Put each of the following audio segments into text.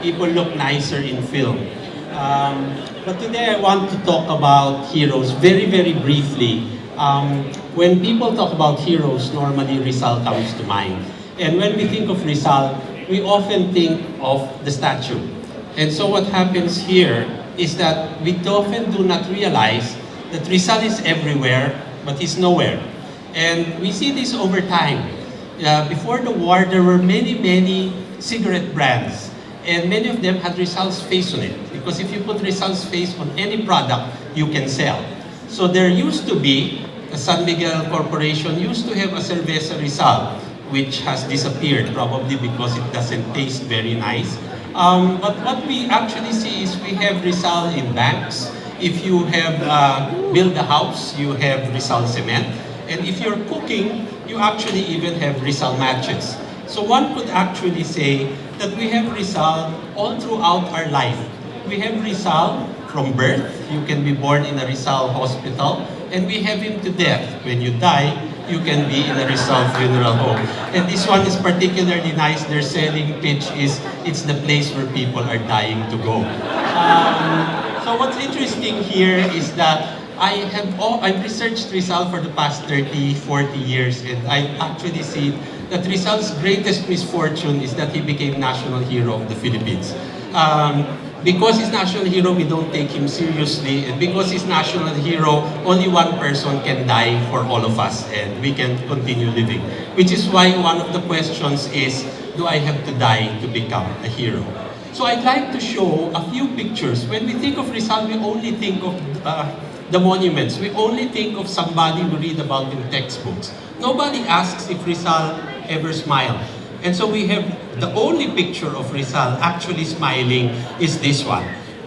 people look nicer in film. But today I want to talk about heroes very, very briefly. When people talk about heroes, normally Rizal comes to mind. And when we think of Rizal, we often think of the statue. And so what happens here is that we often do not realize that Rizal is everywhere, but he's nowhere. And we see this over time. Before the war, there were many, many cigarette brands. And many of them had Rizal's face on it. Because if you put Rizal's face on any product, you can sell. So there used to be, the San Miguel Corporation used to have a Cerveza Rizal, which has disappeared, probably because it doesn't taste very nice. But what we actually see is we have Rizal in banks. If you have built a house, you have Rizal cement. And if you're cooking, you actually even have Rizal matches. So one could actually say that we have Rizal all throughout our life. We have Rizal from birth. You can be born in a Rizal hospital. And we have him to death. When you die, you can be in a Rizal funeral home. And this one is particularly nice. Their selling pitch is, it's the place where people are dying to go. So what's interesting here is that I've researched Rizal for the past 30, 40 years, and I actually see that Rizal's greatest misfortune is that he became national hero of the Philippines. Because he's national hero, we don't take him seriously, and because he's national hero, only one person can die for all of us, and we can continue living. Which is why one of the questions is, do I have to die to become a hero? So I'd like to show a few pictures. When we think of Rizal, we only think of the monuments. We only think of somebody we read about in textbooks. Nobody asks if Rizal ever smiled. And so we have the only picture of Rizal actually smiling is this one.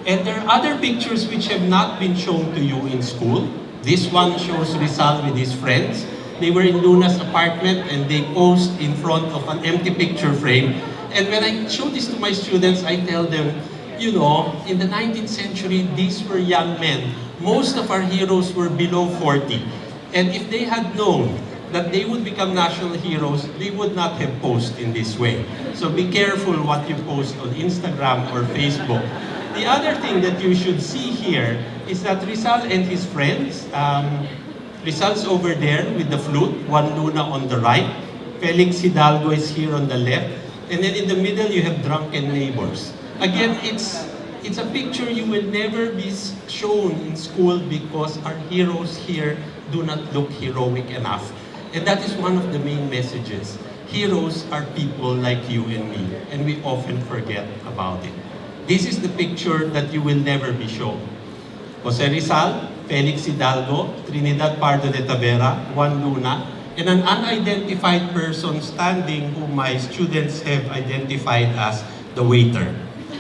And there are other pictures which have not been shown to you in school. This one shows Rizal with his friends. They were in Luna's apartment and they posed in front of an empty picture frame. And when I show this to my students, I tell them, you know, in the 19th century, these were young men. Most of our heroes were below 40. And if they had known that they would become national heroes, they would not have posted in this way. So be careful what you post on Instagram or Facebook. The other thing that you should see here is that Rizal and his friends, Rizal's over there with the flute, Juan Luna on the right, Felix Hidalgo is here on the left, and then in the middle you have drunken neighbors. Again, it's a picture you will never be shown in school because our heroes here do not look heroic enough. And that is one of the main messages. Heroes are people like you and me, and we often forget about it. This is the picture that you will never be shown. Jose Rizal, Felix Hidalgo, Trinidad Pardo de Tavera, Juan Luna, and an unidentified person standing whom my students have identified as the waiter.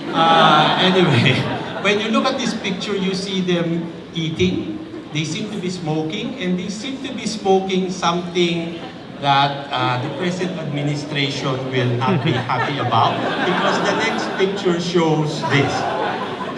Anyway, when you look at this picture, you see them eating. They seem to be smoking, and they seem to be smoking something that the present administration will not be happy about, because the next picture shows this.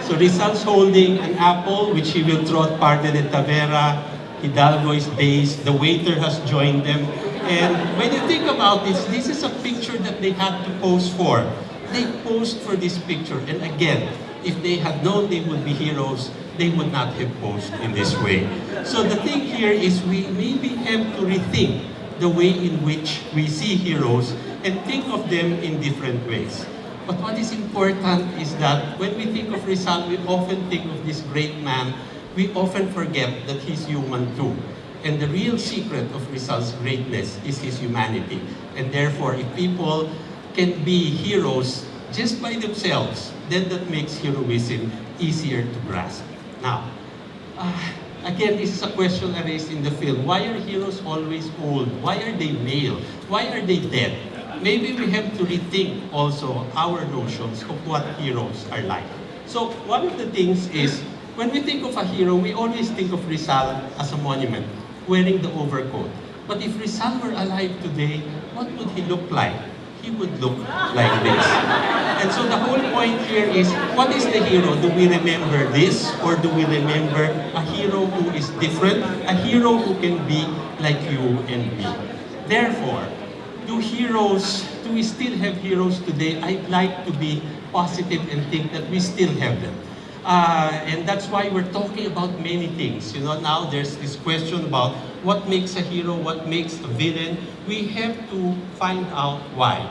So Rizal's holding an apple, which he will throw at Pardo de Tavera. Hidalgo is dazed. The waiter has joined them. And when you think about this is a picture that they had to pose for. They posed for this picture, and again, if they had known they would be heroes, they would not have posed in this way. So the thing here is we maybe have to rethink the way in which we see heroes and think of them in different ways. But what is important is that when we think of Rizal, we often think of this great man. We often forget that he's human too. And the real secret of Rizal's greatness is his humanity. And therefore, if people can be heroes just by themselves, then that makes heroism easier to grasp. Now, again, this is a question I raised in the film. Why are heroes always old? Why are they male? Why are they dead? Maybe we have to rethink also our notions of what heroes are like. So one of the things is, when we think of a hero, we always think of Rizal as a monument, wearing the overcoat. But if Rizal were alive today, what would he look like? He would look like this. And so the whole point here is, what is the hero? Do we remember this, or do we remember a hero who is different, a hero who can be like you and me? Therefore, do we still have heroes today? I'd like to be positive and think that we still have them. And that's why we're talking about many things. You know, now there's this question about what makes a hero, what makes a villain. We have to find out why.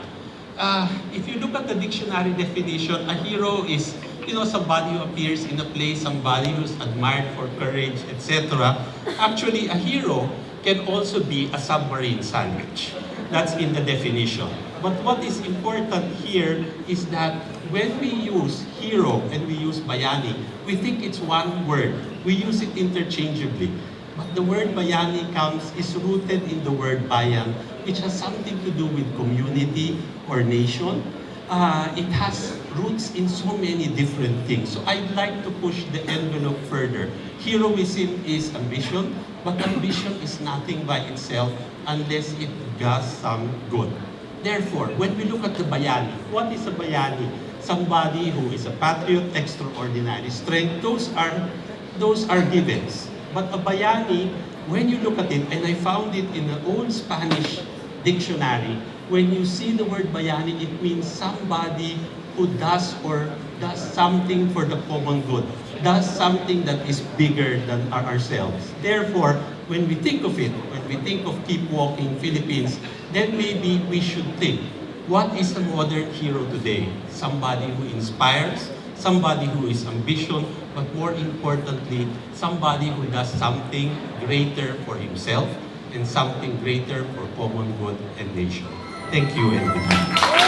If you look at the dictionary definition, a hero is, you know, somebody who appears in a play, somebody who's admired for courage, etc. Actually, a hero can also be a submarine sandwich. That's in the definition. But what is important here is that when we use hero and we use bayani, we think it's one word. We use it interchangeably. But the word bayani is rooted in the word bayan, which has something to do with community or nation. It has roots in so many different things. So I'd like to push the envelope further. Heroism is ambition, but ambition is nothing by itself unless it does some good. Therefore, when we look at the bayani, what is a bayani? Somebody who is a patriot, extraordinary strength. Those are givens. But a bayani, when you look at it, and I found it in an old Spanish dictionary, when you see the word bayani, it means somebody who does something for the common good, does something that is bigger than ourselves. Therefore, when we think of it, when we think of Keep Walking Philippines, then maybe we should think, what is a modern hero today? Somebody who inspires, somebody who is ambitious, but more importantly, somebody who does something greater for himself and something greater for common good and nation. Thank you, and good night.